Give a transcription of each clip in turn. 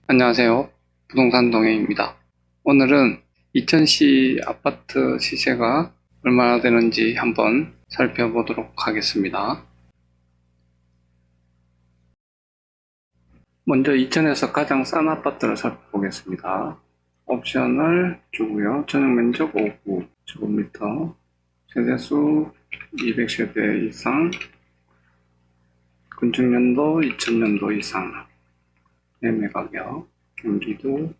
안녕하세요. 부동산 동행입니다. 오늘은 이천시 아파트 시세가 얼마나 되는지 한번 살펴보도록 하겠습니다. 먼저 이천에서 가장 싼 아파트를 살펴보겠습니다. 옵션을 주고요. 전용면적 5제곱미터, 세대수 200세대 이상, 건축연도 2000년도 이상, 매매가격, 경기도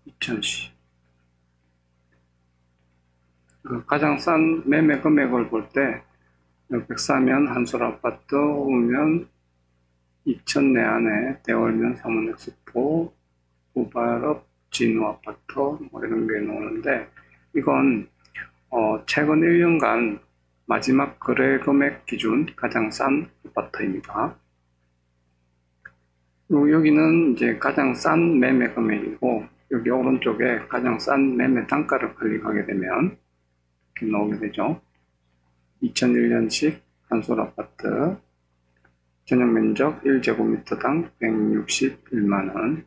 이천시. 가장 싼 매매 금액을 볼 때, 백사면 한솔 아파트, 오면 2000 내안에 대월면 삼원엑스포, 우발업 진우 아파트 뭐 이런 게 나오는데, 이건 최근 1년간 마지막 거래 금액 기준 가장 싼 아파트입니다. 그리고 여기는 이제 가장 싼 매매 금액이고, 여기 오른쪽에 가장 싼 매매 단가를 클릭하게 되면 이렇게 나오게 되죠. 2001년식 한솔 아파트, 전용 면적 1제곱미터당 161만원,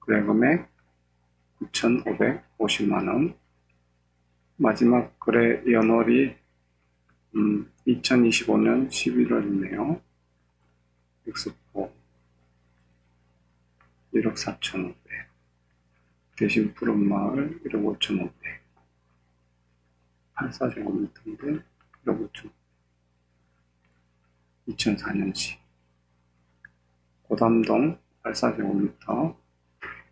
거래 금액 9,550만원, 마지막 거래 연월이 2025년 11월이네요. 엑스포 1억 4,500, 대신 푸른마을 1억 5,500, 84제곱미터인데 1억 5,000, 2004년식 고담동 84제곱미터,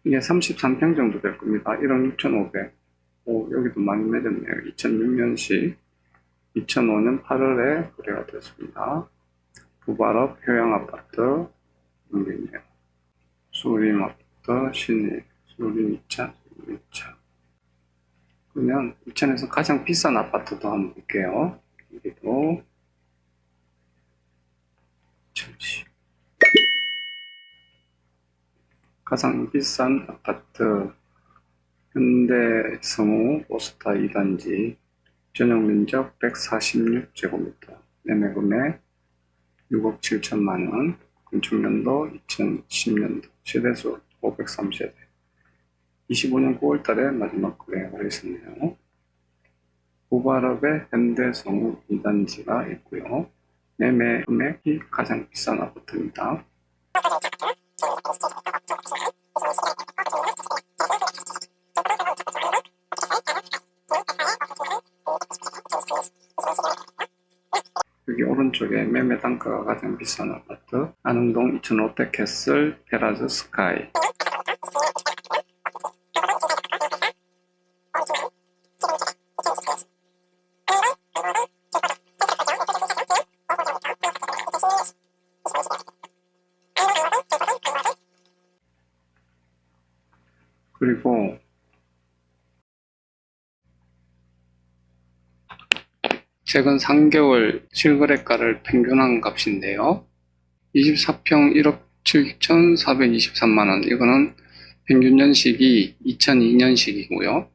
이게 33평 정도 될 겁니다. 1억 6,500. 오, 여기도 많이 내렸네요. 2006년식 2005년 8월에 거래가 됐습니다. 부발업 효양아파트 여기네요. 수림 아파트 신일, 수림 2차, 수림 2차. 그러면 이천에서 가장 비싼 아파트도 한번 볼게요. 여기도 이천시. 가장 비싼 아파트 현대성우 오스타 2단지, 전용 면적 146제곱미터, 매매 금액 6억 7천만원, 건축연도 2010년도, 세대수 503세대, 25년 9월달에 마지막 거래가 있었네요. 우발업의 현대성우 2단지가 있고요. 매매 금액이 가장 비싼 아파트입니다. 여기 오른쪽에 매매 단가가 가장 비싼 아파트, 안흥동 2500캐슬 페라즈 스카이. 그리고 최근 3개월 실거래가를 평균한 값인데요. 24평 1억 7,423만원, 이거는 평균 연식이 2002년식이고요.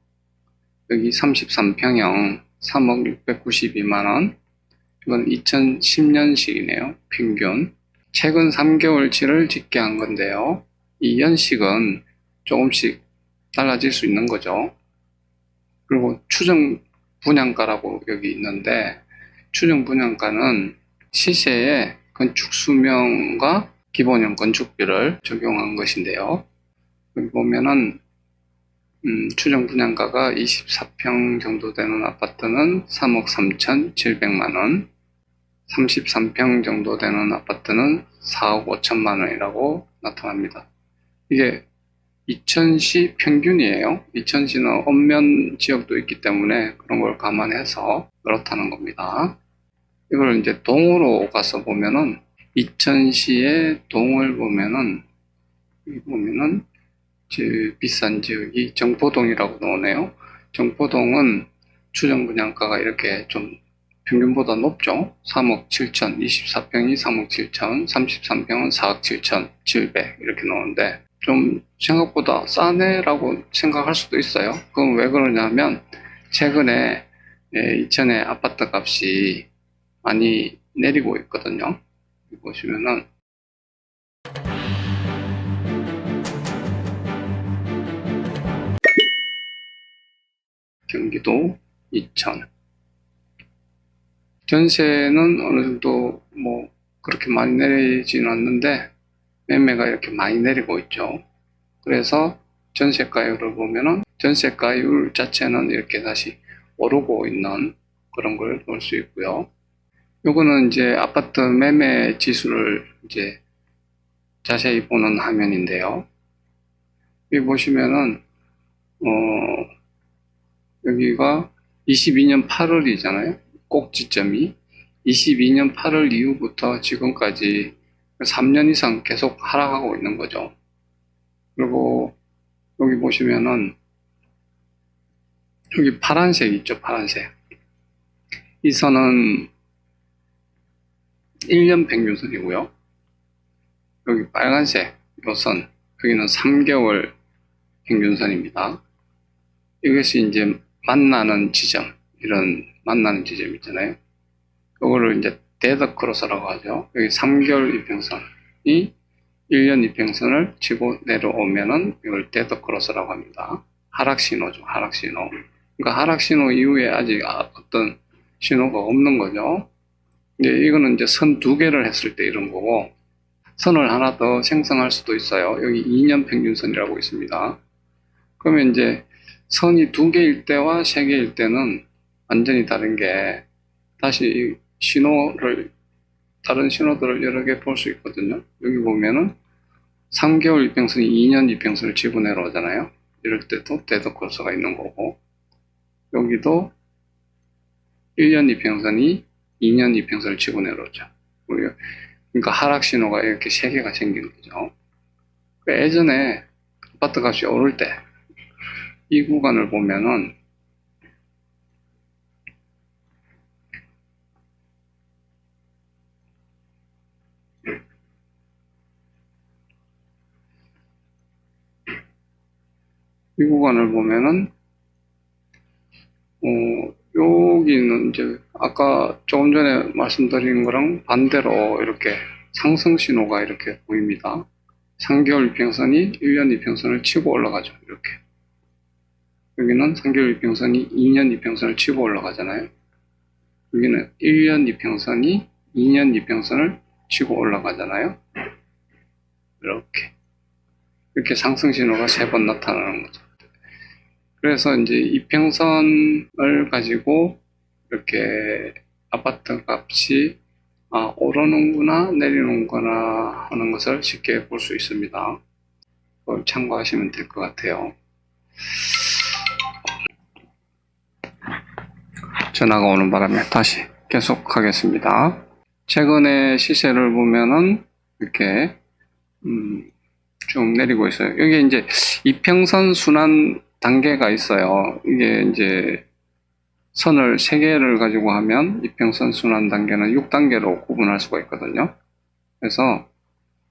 여기 33평형 3억 692만원, 이건 2010년식이네요. 평균. 최근 3개월치를 집계한 건데요. 이 연식은 조금씩 달라질 수 있는 거죠. 그리고 추정 분양가라고 여기 있는데, 추정 분양가는 시세에 건축 수명과 기본형 건축비를 적용한 것인데요. 여기 보면은 추정 분양가가 24평 정도 되는 아파트는 3억 3,700만원, 33평 정도 되는 아파트는 4억 5천만원이라고 나타납니다. 이게 이천시 평균이에요. 이천시는 엄면 지역도 있기 때문에 그런 걸 감안해서 그렇다는 겁니다. 이걸 이제 동으로 가서 보면은, 이천시의 동을 보면은, 여기 보면은 제일 비싼 지역이 정포동이라고 나오네요. 정포동은 추정 분양가가 이렇게 좀 평균보다 높죠. 3억 7천, 24평이 3억 7천, 33평은 4억 7천 7백 이렇게 나오는데, 좀 생각보다 싸네라고 생각할 수도 있어요. 그건 왜 그러냐면, 최근에 이천의 아파트 값이 많이 내리고 있거든요. 보시면은 경기도 이천. 전세는 어느 정도 뭐 그렇게 많이 내리지는 않는데 매매가 이렇게 많이 내리고 있죠. 그래서 전세가율을 보면은 전세가율 자체는 이렇게 다시 오르고 있는 그런 걸 볼 수 있고요. 요거는 이제 아파트 매매 지수를 이제 자세히 보는 화면인데요. 여기 보시면은 여기가 22년 8월이잖아요. 꼭지점이 22년 8월 이후부터 지금까지 3년 이상 계속 하락하고 있는 거죠. 그리고 여기 보시면은 여기 파란색 있죠, 파란색. 이 선은 1년 평균선이고요. 여기 빨간색 이 선, 여기는 3개월 평균선입니다. 이것이 이제 만나는 지점, 이런 만나는 지점 있잖아요. 이거를 이제 데드 크로스라고 하죠. 여기 3개월 이평선이 1년 이평선을 치고 내려오면은 이걸 데드 크로스라고 합니다. 하락 신호죠, 하락 신호. 그러니까 하락 신호 이후에 아직 어떤 신호가 없는 거죠. 이거는 이제 선 2개를 했을 때 이런 거고, 선을 하나 더 생성할 수도 있어요. 여기 2년 평균선이라고 있습니다. 그러면 이제 선이 2개일 때와 3개일 때는 완전히 다른 게, 다시 신호를, 다른 신호들을 여러 개 볼 수 있거든요. 여기 보면은 3개월 이평선이 2년 이평선을 치고 내려오잖아요. 이럴 때도 데드 크로스가 있는 거고, 여기도 1년 이평선이 2년 이평선을 치고 내려오죠. 그러니까 하락 신호가 이렇게 3개가 생기는 거죠. 예전에 아파트 값이 오를 때 이 구간을 보면은 이 구간을 보면은 여기는 이제 아까 조금 전에 말씀드린 거랑 반대로 이렇게 상승 신호가 이렇게 보입니다. 3개월 이평선이 1년 이평선을 치고 올라가죠. 이렇게. 여기는 3개월 이평선이 2년 이평선을 치고 올라가잖아요. 여기는 1년 이평선이 2년 이평선을 치고 올라가잖아요. 이렇게 상승 신호가 3번 나타나는 거죠. 그래서 이제 이평선을 가지고 이렇게 아파트 값이 오르는구나 내리는구나 하는 것을 쉽게 볼 수 있습니다. 그걸 참고하시면 될 것 같아요. 전화가 오는 바람에 다시 계속하겠습니다. 최근에 시세를 보면은 이렇게 쭉 내리고 있어요. 여기 이제 이평선 순환 단계가 있어요. 이게 이제 선을 3개를 가지고 하면 이평선 순환 단계는 6단계로 구분할 수가 있거든요. 그래서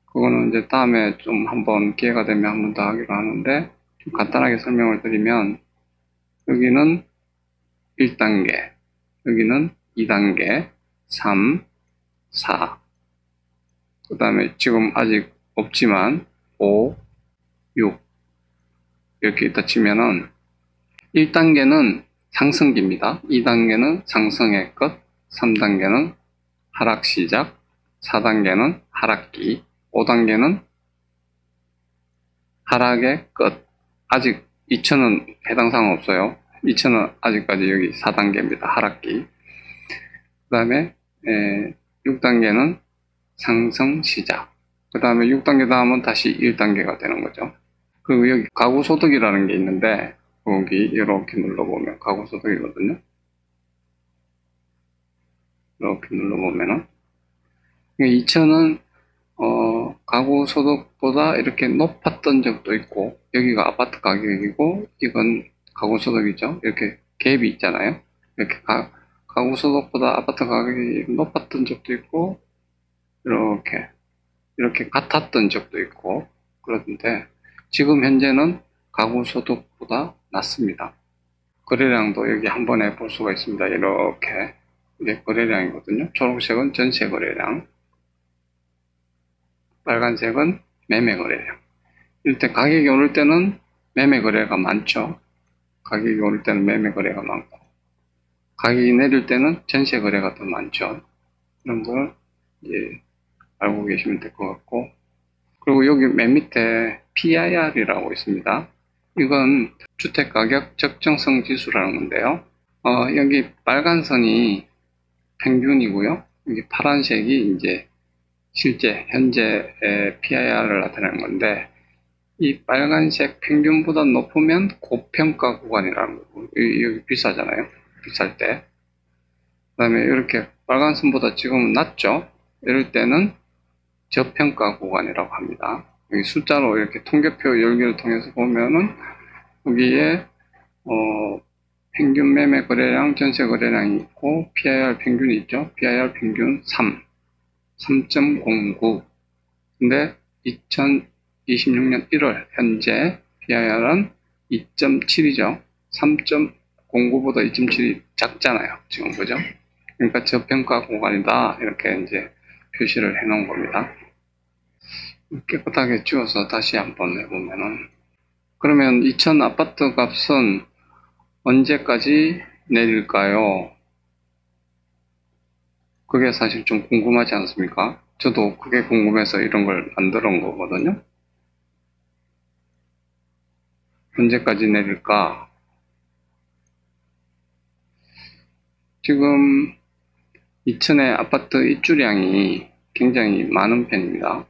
그거는 이제 다음에 좀 한번 기회가 되면 한 번 더 하기로 하는데, 좀 간단하게 설명을 드리면, 여기는 1단계, 여기는 2단계, 3, 4, 그 다음에 지금 아직 없지만 5, 6 이렇게 있다 치면은 1단계는 상승기입니다. 2단계는 상승의 끝, 3단계는 하락 시작, 4단계는 하락기, 5단계는 하락의 끝. 아직 2천은 해당 사항 없어요. 2천은 아직까지 여기 4단계입니다. 하락기. 그 다음에 6단계는 상승 시작. 그 다음에 6단계 다음은 다시 1단계가 되는 거죠. 그리고 여기 가구소득이라는 게 있는데, 여기 이렇게 눌러보면 가구소득이거든요. 이렇게 눌러보면은 2천은 가구소득보다 이렇게 높았던 적도 있고, 여기가 아파트 가격이고 이건 가구소득이죠. 이렇게 갭이 있잖아요. 이렇게 가구소득보다 아파트 가격이 높았던 적도 있고, 이렇게 같았던 적도 있고 그런데, 지금 현재는 가구소득보다 낮습니다. 거래량도 여기 한 번에 볼 수가 있습니다. 이렇게 이게 거래량이거든요. 초록색은 전세 거래량, 빨간색은 매매 거래량. 이때 가격이 오를 때는 매매 거래가 많죠. 가격이 오를 때는 매매 거래가 많고, 가격이 내릴 때는 전세 거래가 더 많죠. 그런 걸 이제 알고 계시면 될 것 같고, 그리고 여기 맨 밑에 PIR이라고 있습니다. 이건 주택가격 적정성 지수라는 건데요. 여기 빨간 선이 평균이고요. 여기 파란색이 이제 실제 현재의 PIR을 나타내는 건데, 이 빨간색 평균보다 높으면 고평가 구간이라는 거고, 여기 비싸잖아요. 비쌀 때. 그 다음에 이렇게 빨간 선보다 지금은 낮죠. 이럴 때는 저평가 구간이라고 합니다. 여기 숫자로 이렇게 통계표 열기를 통해서 보면은 여기에 평균 매매 거래량, 전세 거래량이 있고 PIR 평균이 있죠. PIR 평균 3.09. 근데 2026년 1월 현재 PIR은 2.7이죠. 3.09보다 2.7이 작잖아요. 지금 그죠? 그러니까 저평가 구간이다. 이렇게 이제 표시를 해 놓은 겁니다. 깨끗하게 지워서 다시 한번 해보면은, 그러면 2000 아파트 값은 언제까지 내릴까요? 그게 사실 좀 궁금하지 않습니까? 저도 그게 궁금해서 이런 걸 만들어 온 거거든요. 언제까지 내릴까? 지금 2000의 아파트 입주량이 굉장히 많은 편입니다.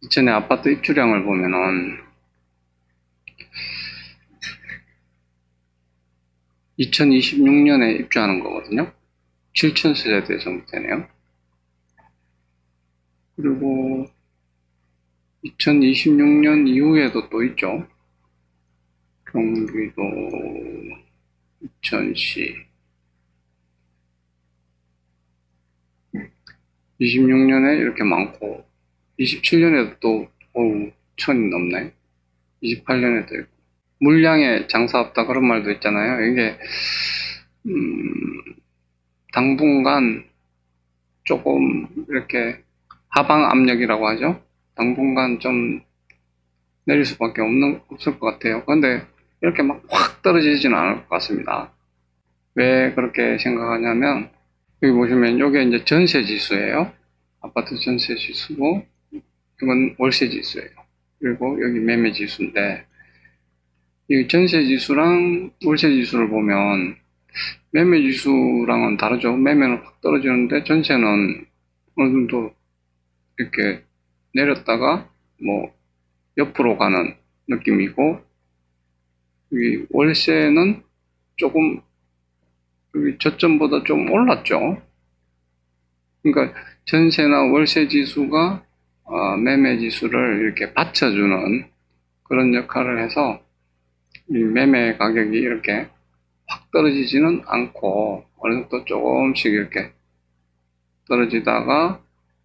2000의 아파트 입주량을 보면은 2026년에 입주하는 거거든요. 7000세대 정도 되네요. 그리고 2026년 이후에도 또 있죠. 경기도 이천시 26년에 이렇게 많고 27년에도 또 1000이 넘네. 28년에도 있고 물량에 장사 없다 그런 말도 있잖아요. 이게 당분간 조금 이렇게 하방 압력이라고 하죠. 당분간 좀 내릴 수밖에 없을 것 같아요. 그런데 이렇게 막 확 떨어지지는 않을 것 같습니다. 왜 그렇게 생각하냐면 여기 보시면 이게 이제 전세 지수예요. 아파트 전세 지수고 이건 월세 지수예요. 그리고 여기 매매 지수인데 이 전세 지수랑 월세 지수를 보면 매매 지수랑은 다르죠. 매매는 확 떨어지는데 전세는 어느 정도 이렇게 내렸다가 뭐 옆으로 가는 느낌이고 여기 월세는 조금 여기 저점보다 좀 올랐죠. 그러니까 전세나 월세 지수가 매매 지수를 이렇게 받쳐주는 그런 역할을 해서 이 매매 가격이 이렇게 확 떨어지지는 않고 어느 정도 조금씩 이렇게 떨어지다가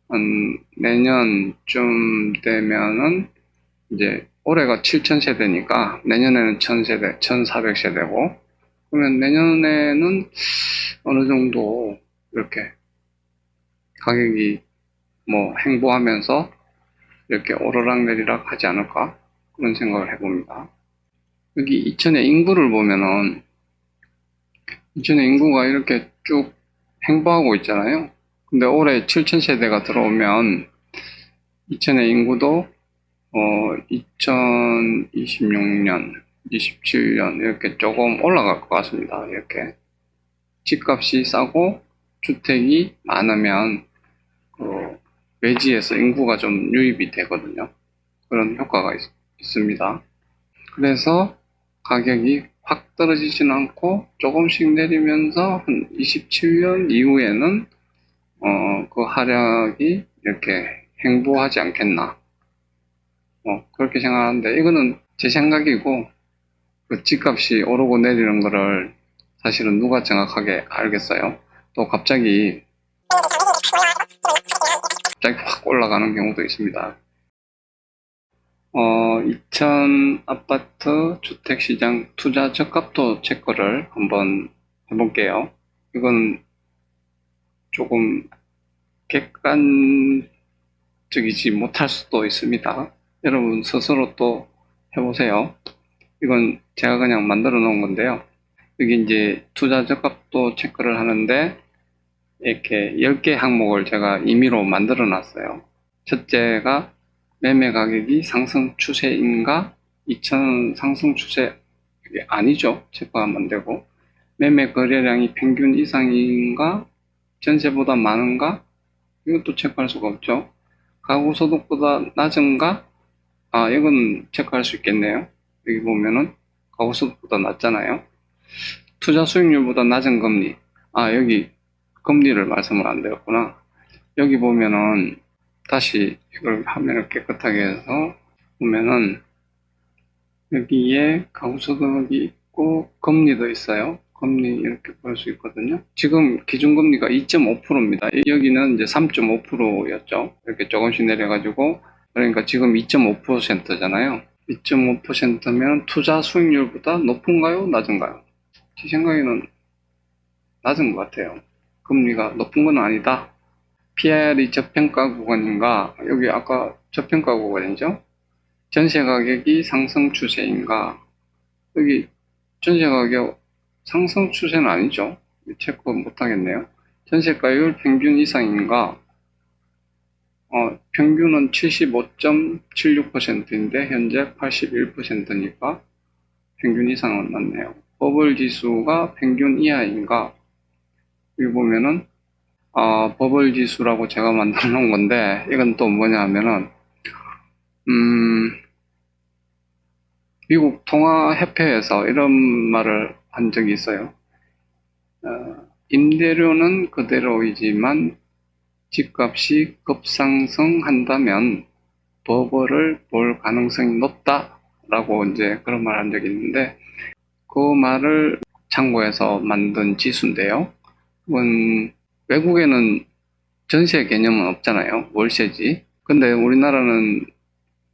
한 내년쯤 되면은 이제 올해가 7000세대니까 내년에는 1000세대, 1400세대고 그러면 내년에는 어느 정도 이렇게 가격이 뭐 행보하면서 이렇게 오르락내리락 하지 않을까 그런 생각을 해봅니다. 여기 이천의 인구를 보면은 이천의 인구가 이렇게 쭉 행보하고 있잖아요. 근데 올해 7000세대가 들어오면 이천의 인구도 2026년, 27년 이렇게 조금 올라갈 것 같습니다. 이렇게 집값이 싸고 주택이 많으면 외지에서 인구가 좀 유입이 되거든요. 그런 효과가 있습니다. 그래서 가격이 확 떨어지진 않고 조금씩 내리면서 한 27년 이후에는 그 하락이 이렇게 행보하지 않겠나 그렇게 생각하는데 이거는 제 생각이고 그 집값이 오르고 내리는 거를 사실은 누가 정확하게 알겠어요. 또 갑자기 확 올라가는 경우도 있습니다. 2000 아파트 주택시장 투자 적합도 체크를 한번 해볼게요. 이건 조금 객관적이지 못할 수도 있습니다. 여러분 스스로 또 해보세요. 이건 제가 그냥 만들어 놓은 건데요. 여기 이제 투자 적합도 체크를 하는데 이렇게 10개 항목을 제가 임의로 만들어 놨어요. 첫째가 매매 가격이 상승 추세인가? 2천 상승 추세 아니죠. 체크하면 안 되고. 매매 거래량이 평균 이상인가? 전세보다 많은가? 이것도 체크할 수가 없죠. 가구 소득보다 낮은가? 아, 이건 체크할 수 있겠네요. 여기 보면은 가구 소득보다 낮잖아요. 투자 수익률보다 낮은 금리. 아, 여기 금리를 말씀을 안 드렸구나. 여기 보면은 다시 이걸 화면을 깨끗하게 해서 보면은 여기에 가구 소득이 있고 금리도 있어요. 금리 이렇게 볼 수 있거든요. 지금 기준금리가 2.5%입니다. 여기는 이제 3.5%였죠. 이렇게 조금씩 내려가지고, 그러니까 지금 2.5%잖아요. 2.5%면 투자 수익률보다 높은가요? 낮은가요? 제 생각에는 낮은 것 같아요. 금리가 높은 건 아니다. PR이 저평가 구간인가? 여기 아까 저평가 구간이죠? 전세 가격이 상승 추세인가? 여기 전세 가격 상승 추세는 아니죠. 체크 못하겠네요. 전세가율 평균 이상인가? 평균은 75.76%인데 현재 81%니까 평균 이상은 맞네요. 버블 지수가 평균 이하인가? 여기 보면은 버블 지수라고 제가 만들어 놓은 건데 이건 또 뭐냐 하면은 미국 통화협회에서 이런 말을 한 적이 있어요. 임대료는 그대로이지만 집값이 급상승한다면 버블을 볼 가능성이 높다라고 이제 그런 말 한 적이 있는데 그 말을 참고해서 만든 지수인데요. 외국에는 전세 개념은 없잖아요. 월세지. 근데 우리나라는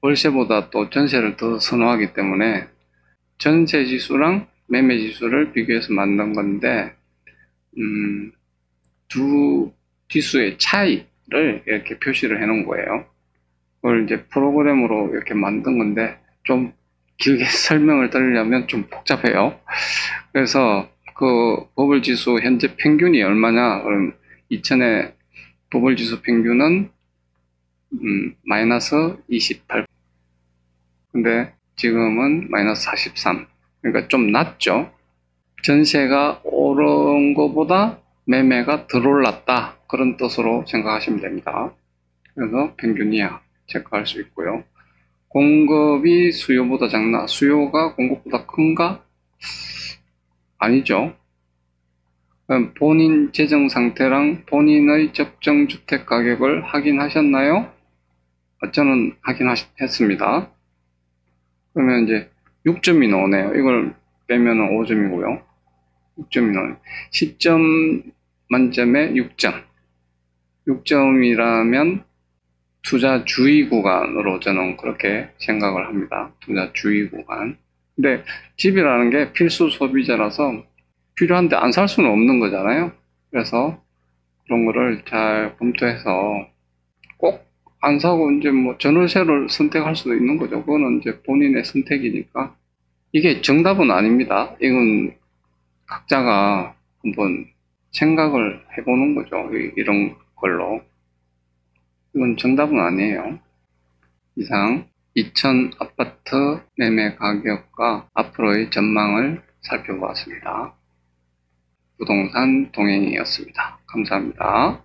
월세보다 또 전세를 더 선호하기 때문에 전세 지수랑 매매 지수를 비교해서 만든 건데 두 지수의 차이를 이렇게 표시를 해 놓은 거예요. 그걸 이제 프로그램으로 이렇게 만든 건데 좀 길게 설명을 드리려면 좀 복잡해요. 그래서 그 버블 지수 현재 평균이 얼마냐? 그럼 2000의 버블 지수 평균은 마이너스 28. 근데 지금은 마이너스 43. 그러니까 좀 낮죠. 전세가 오른 것보다 매매가 덜 올랐다. 그런 뜻으로 생각하시면 됩니다. 그래서 평균 이하 체크할 수 있고요. 공급이 수요보다 작나? 수요가 공급보다 큰가? 아니죠. 본인 재정 상태랑 본인의 적정 주택 가격을 확인하셨나요? 저는 확인했습니다. 그러면 이제 6점이 나오네요. 이걸 빼면 5점이고요. 6점이 나오네요. 10점 만점에 6점. 6점이라면 투자 주의 구간으로 저는 그렇게 생각을 합니다. 투자 주의 구간. 근데 집이라는 게 필수 소비자라서 필요한데 안 살 수는 없는 거잖아요. 그래서 그런 거를 잘 검토해서 꼭 안 사고 이제 뭐 전월세를 선택할 수도 있는 거죠. 그거는 이제 본인의 선택이니까. 이게 정답은 아닙니다. 이건 각자가 한번 생각을 해보는 거죠. 이런 걸로. 이건 정답은 아니에요. 이상 2000 아파트 매매 가격과 앞으로의 전망을 살펴보았습니다. 부동산 동행이었습니다. 감사합니다.